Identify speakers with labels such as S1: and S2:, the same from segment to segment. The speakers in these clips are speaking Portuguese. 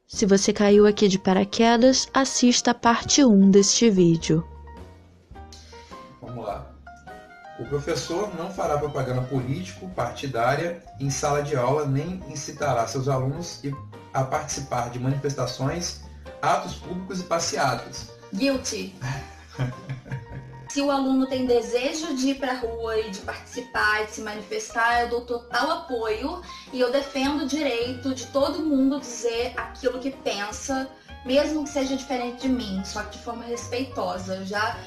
S1: Se você caiu aqui de paraquedas, assista a parte 1 deste vídeo.
S2: Vamos lá. O professor não fará propaganda político-partidária em sala de aula, nem incitará seus alunos a participar de manifestações, atos públicos e passeatas.
S3: Guilty. Se o aluno tem desejo de ir para a rua e de participar e de se manifestar, eu dou total apoio e eu defendo o direito de todo mundo dizer aquilo que pensa, mesmo que seja diferente de mim, só que de forma respeitosa.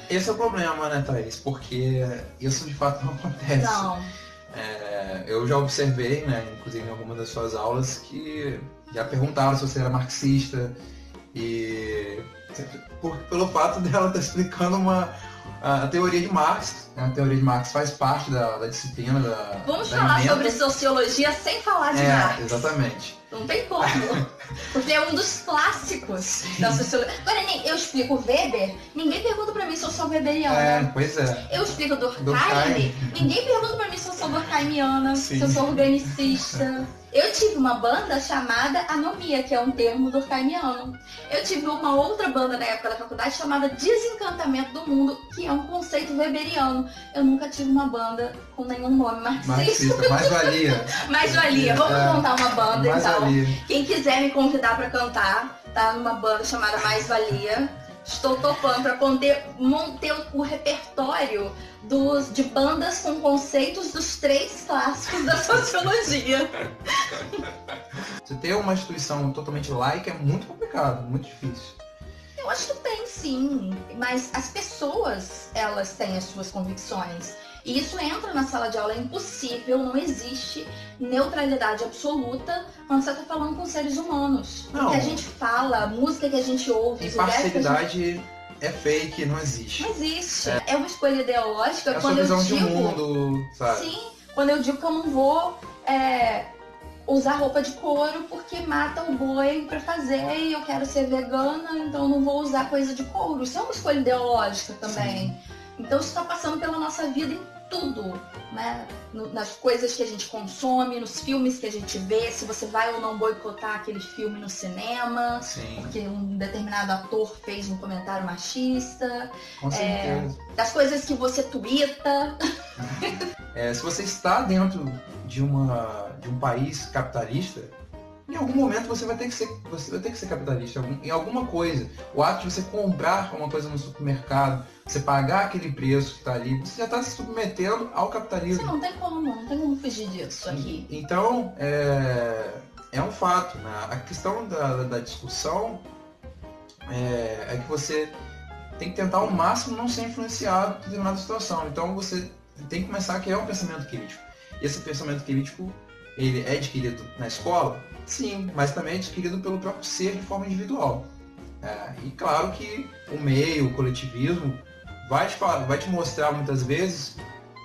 S2: Esse é o problema, né, Thaís? Porque isso de fato não acontece.
S3: Não.
S2: Eu já observei, né, inclusive em algumas das suas aulas, que já perguntaram se você era marxista e pelo fato dela estar explicando a teoria de Marx. A teoria de Marx faz parte da disciplina da
S3: Vamos falar sobre sociologia sem falar de Marx.
S2: Exatamente.
S3: Não tem como. Porque é um dos clássicos da sociologia. Agora, eu explico Weber, ninguém pergunta pra mim se eu sou weberiana.
S2: Pois é.
S3: Eu explico Durkheim, ninguém pergunta pra mim se eu sou durkheimiana, se eu sou organicista. Eu tive uma banda chamada Anomia, que é um termo durkheimiano. Eu tive uma outra banda na época da faculdade chamada Desencantamento do Mundo, que é um conceito weberiano. Eu nunca tive uma banda com nenhum nome marxista.
S2: Mais valia.
S3: Mais valia. Vamos montar uma banda,
S2: mais
S3: então.
S2: Valia.
S3: Quem quiser me convidar pra cantar, tá numa banda chamada Mais Valia. Estou topando para manter o repertório de bandas com conceitos dos 3 clássicos da sociologia.
S2: Você ter uma instituição totalmente laica é muito complicado, muito difícil.
S3: Eu acho que tem sim, mas as pessoas, elas têm as suas convicções. E isso entra na sala de aula, é impossível, não existe neutralidade absoluta quando você está falando com seres humanos.
S2: Não.
S3: O que a gente fala, a música que a gente ouve...
S2: Imparcialidade é fake, não existe.
S3: Não existe. É uma escolha ideológica.
S2: É a sua visão de mundo, sabe?
S3: Sim, quando eu digo que eu não vou usar roupa de couro porque mata o boi pra fazer e eu quero ser vegana, então eu não vou usar coisa de couro. Isso é uma escolha ideológica também. Sim. Então isso está passando pela nossa vida em tudo, né? Nas coisas que a gente consome, nos filmes que a gente vê, se você vai ou não boicotar aquele filme no cinema,
S2: sim,
S3: porque um determinado ator fez um comentário machista,
S2: com certeza.
S3: das coisas que você tuita.
S2: Se você está dentro de um país capitalista, em algum momento você vai ter que ser capitalista em alguma coisa. O ato de você comprar uma coisa no supermercado, você pagar aquele preço que está ali, você já está se submetendo ao capitalismo.
S3: Sim, não tem como fugir disso aqui.
S2: Então, é um fato, né? A questão da discussão é que você tem que tentar ao máximo não ser influenciado por determinada situação. Então você tem que começar a criar um pensamento crítico. E esse pensamento crítico, ele é adquirido na escola? Sim, mas também é adquirido pelo próprio ser de forma individual. E claro que o meio, o coletivismo, vai te mostrar muitas vezes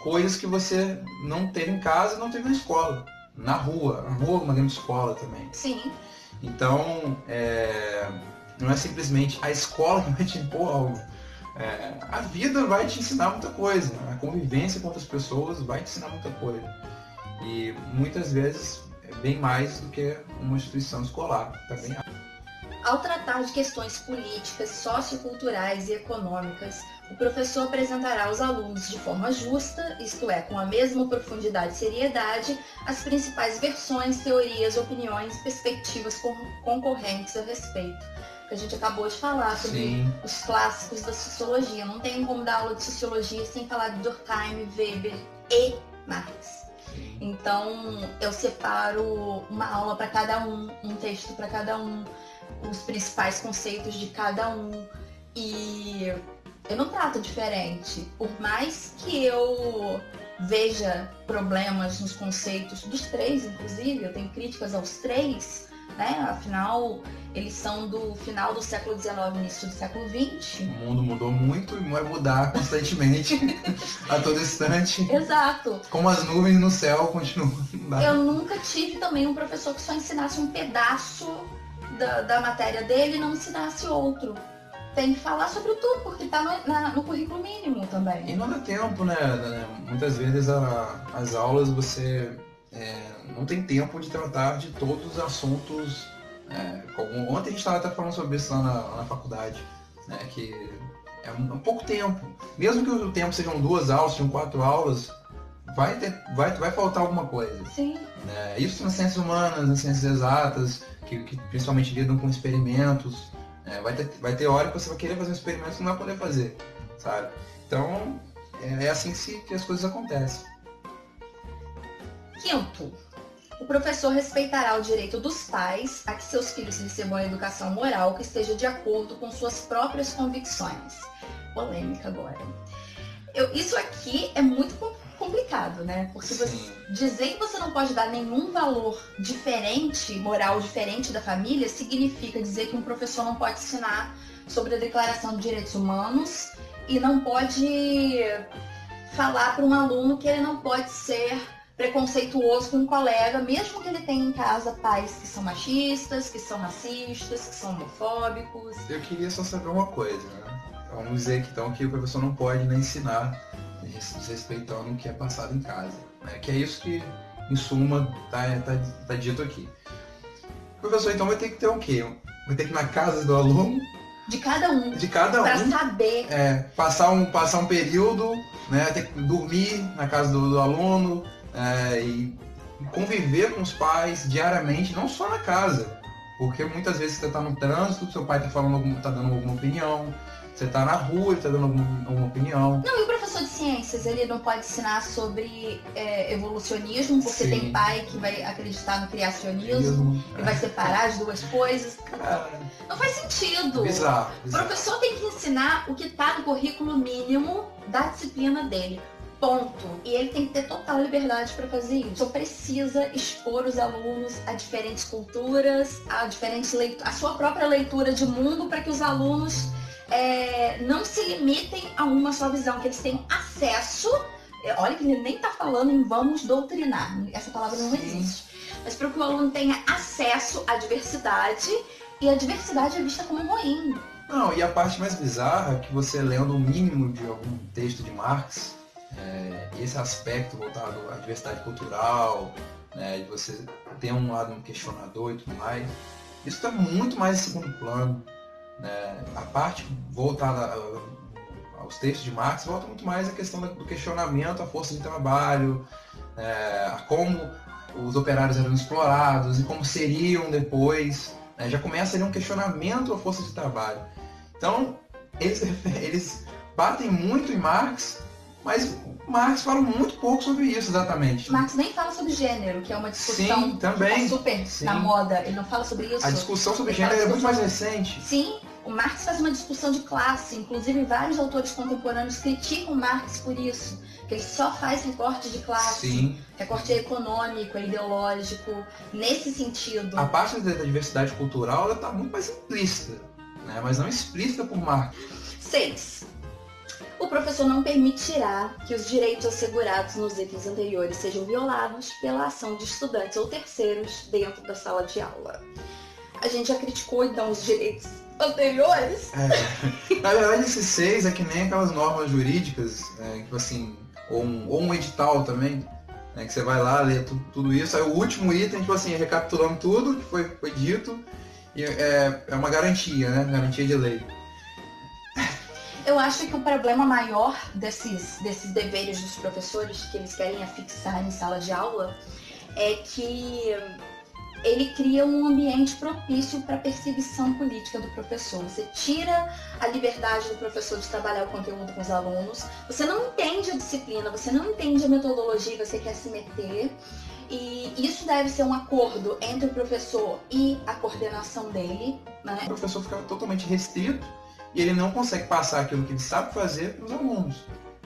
S2: coisas que você não teve em casa e não teve na escola. Na rua é uma grande escola também.
S3: Sim.
S2: Então, não é simplesmente a escola que vai te impor algo. A vida vai te ensinar muita coisa. A convivência com outras pessoas vai te ensinar muita coisa. E muitas vezes bem mais do que uma instituição escolar. Também.
S3: Ao tratar de questões políticas, socioculturais e econômicas, o professor apresentará aos alunos de forma justa, isto é, com a mesma profundidade e seriedade, as principais versões, teorias, opiniões e perspectivas concorrentes a respeito. Que a gente acabou de falar sobre
S2: Sim.
S3: Os clássicos da sociologia. Não tem como dar aula de sociologia sem falar de Durkheim, Weber e Marx. Então, eu separo uma aula para cada um texto para cada um, os principais conceitos de cada um. E eu não trato diferente. Por mais que eu veja problemas nos conceitos dos 3, inclusive, eu tenho críticas aos 3, né? Afinal, eles são do final do século XIX, início do século XX.
S2: O mundo mudou muito e vai mudar constantemente, a todo instante.
S3: Exato.
S2: Como as nuvens no céu continuam.
S3: Eu nunca tive também um professor que só ensinasse um pedaço da matéria dele e não ensinasse outro. Tem que falar sobre tudo, porque está no currículo mínimo também.
S2: E não dá tempo, né? Muitas vezes as aulas você não tem tempo de tratar de todos os assuntos com Ontem a gente estava até falando sobre isso lá na faculdade, né? Que é um pouco tempo. Mesmo que o tempo sejam 2 aulas, sejam 4 aulas, vai faltar alguma coisa.
S3: Sim.
S2: Né? Isso nas ciências humanas, nas ciências exatas, que principalmente lidam com experimentos. Vai ter hora que você vai querer fazer um experimento que não vai poder fazer, sabe? Então, é assim que as coisas acontecem.
S3: Quinto, o professor respeitará o direito dos pais a que seus filhos recebam a educação moral que esteja de acordo com suas próprias convicções. Polêmica agora. Isso aqui é muito complicado, né? Porque você dizer que você não pode dar nenhum valor diferente, moral diferente da família, significa dizer que um professor não pode ensinar sobre a Declaração de Direitos Humanos e não pode falar para um aluno que ele não pode ser preconceituoso com um colega, mesmo que ele tenha em casa pais que são machistas, que são racistas, que são homofóbicos.
S2: Eu queria só saber uma coisa, né? Vamos dizer que, então, que o professor não pode nem ensinar desrespeitando o que é passado em casa, né? Que é isso que, em suma, tá dito aqui. O professor, então, vai ter que ter o quê? Vai ter que ir na casa do aluno?
S3: De cada um. Para saber.
S2: Passar um período, né? Ter que dormir na casa do aluno, e conviver com os pais diariamente, não só na casa. Porque muitas vezes você está no trânsito, seu pai está dando alguma opinião. Você está na rua, ele está dando alguma opinião.
S3: Não, e o professor de ciências, ele não pode ensinar sobre evolucionismo, porque
S2: Sim.
S3: tem pai que vai acreditar no criacionismo e vai separar as duas coisas. Não faz sentido.
S2: Bizarro.
S3: O professor tem que ensinar o que está no currículo mínimo da disciplina dele. Ponto. E ele tem que ter total liberdade para fazer isso. Só precisa expor os alunos a diferentes culturas, a sua própria leitura de mundo, para que os alunos não se limitem a uma só visão, que eles tenham acesso. Olha que ele nem está falando em vamos doutrinar, essa palavra não existe. Mas para que o aluno tenha acesso à diversidade, e a diversidade é vista como ruim.
S2: Não, e a parte mais bizarra é que você lendo o mínimo de algum texto de Marx, esse aspecto voltado à diversidade cultural, né, de você ter um lado questionador e tudo mais, isso está muito mais em segundo plano. Né? A parte voltada aos textos de Marx volta muito mais à questão do questionamento à força de trabalho, a como os operários eram explorados e como seriam depois. Né? Já começa ali um questionamento à força de trabalho. Então, eles batem muito em Marx, mas Marx fala muito pouco sobre isso exatamente.
S3: Marx nem fala sobre gênero, que é uma discussão
S2: Sim, também.
S3: Que tá super na moda. Ele não fala sobre isso.
S2: A discussão sobre gênero é muito mais recente.
S3: Sim, o Marx faz uma discussão de classe. Inclusive, vários autores contemporâneos criticam Marx por isso. Que ele só faz recorte de classe.
S2: Sim.
S3: Recorte econômico, ideológico, nesse sentido.
S2: A parte da diversidade cultural está muito mais implícita, né? Mas não explícita por Marx.
S3: 6. O professor não permitirá que os direitos assegurados nos itens anteriores sejam violados pela ação de estudantes ou terceiros dentro da sala de aula. A gente já criticou, então, os direitos anteriores?
S2: Na verdade, esses 6 é que nem aquelas normas jurídicas, tipo assim, ou um edital também, né, que você vai lá, lê tudo isso, aí o último item, tipo assim, recapitulando tudo que foi dito, e é uma garantia, né? Garantia de lei.
S3: Eu acho que o problema maior desses deveres dos professores que eles querem afixar em sala de aula é que ele cria um ambiente propício para a perseguição política do professor. Você tira a liberdade do professor de trabalhar o conteúdo com os alunos, você não entende a disciplina, você não entende a metodologia, você quer se meter, e isso deve ser um acordo entre o professor e a coordenação dele, né?
S2: O professor fica totalmente restrito e ele não consegue passar aquilo que ele sabe fazer para os alunos,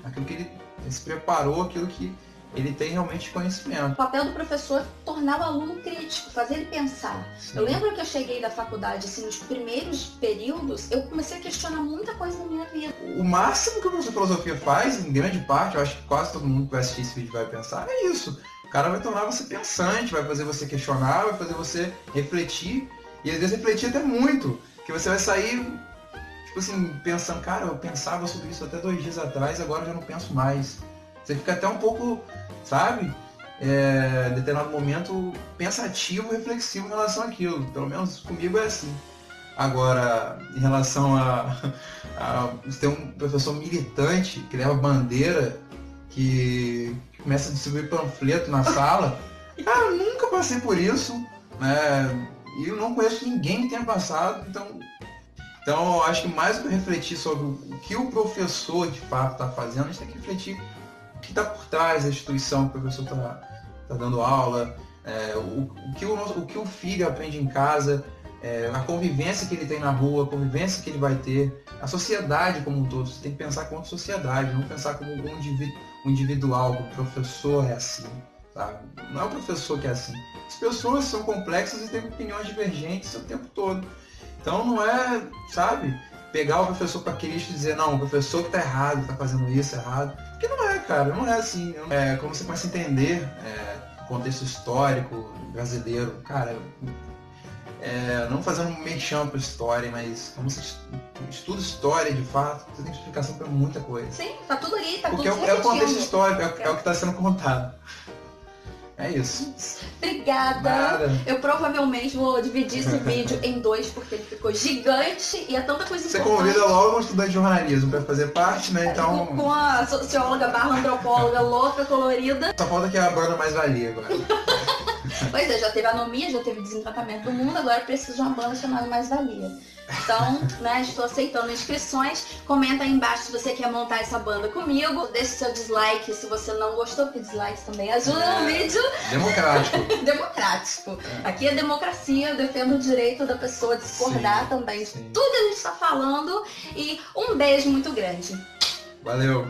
S2: aquilo que ele se preparou, aquilo que ele tem realmente conhecimento.
S3: O papel do professor é tornar o aluno crítico, fazer ele pensar. Sim. Eu lembro que eu cheguei da faculdade, assim, nos primeiros períodos, eu comecei a questionar muita coisa na minha vida.
S2: O máximo que o professor de filosofia faz, em grande parte, eu acho que quase todo mundo que vai assistir esse vídeo vai pensar, é isso. O cara vai tornar você pensante, vai fazer você questionar, vai fazer você refletir, e às vezes refletir até muito, que você vai sair, tipo assim, pensando, cara, eu pensava sobre isso até 2 dias atrás, agora eu já não penso mais. Você fica até um pouco, sabe, em determinado momento pensativo, reflexivo em relação àquilo. Pelo menos comigo é assim. Agora, em relação tem um professor militante que leva bandeira, que começa a distribuir panfleto na sala. Cara, eu nunca passei por isso, né? E eu não conheço ninguém que tenha passado. Então eu acho que mais do que refletir sobre o que o professor de fato está fazendo, a gente tem que refletir o que está por trás da instituição que o professor está dando aula, o que o filho aprende em casa, a convivência que ele tem na rua, a convivência que ele vai ter, a sociedade como um todo. Você tem que pensar como sociedade, não pensar como um individual, o professor é assim, sabe? Não é o professor que é assim. As pessoas são complexas e têm opiniões divergentes o tempo todo. Então não é, sabe, pegar o professor para aquele e dizer, não, o professor que tá errado, tá fazendo isso errado. Porque não é, cara, não é assim. Quando você começa a entender o contexto histórico brasileiro, cara, não fazendo um merchan para história, mas como você estuda história de fato, você tem explicação para muita coisa.
S3: Sim, tá tudo ali, tá
S2: porque
S3: tudo
S2: é o contexto histórico, é o que está sendo contado. É isso.
S3: Obrigada.
S2: Nada.
S3: Eu provavelmente vou dividir esse vídeo em 2, porque ele ficou gigante e é tanta coisa
S2: Você
S3: importante.
S2: convida logo um estudante de jornalismo para fazer parte, né? Então.
S3: Com a socióloga barra antropóloga louca, colorida.
S2: Só falta que é a banda mais valia agora.
S3: Pois é, já teve anomia, já teve desencantamento do mundo, agora preciso de uma banda chamada Mais Valia. Então, né, estou aceitando inscrições. Comenta aí embaixo se você quer montar essa banda comigo. Deixe seu dislike se você não gostou, porque dislikes também ajudam no vídeo.
S2: Democrático.
S3: Democrático. Aqui é democracia, eu defendo o direito da pessoa discordar também de tudo que a gente está falando. E um beijo muito grande.
S2: Valeu.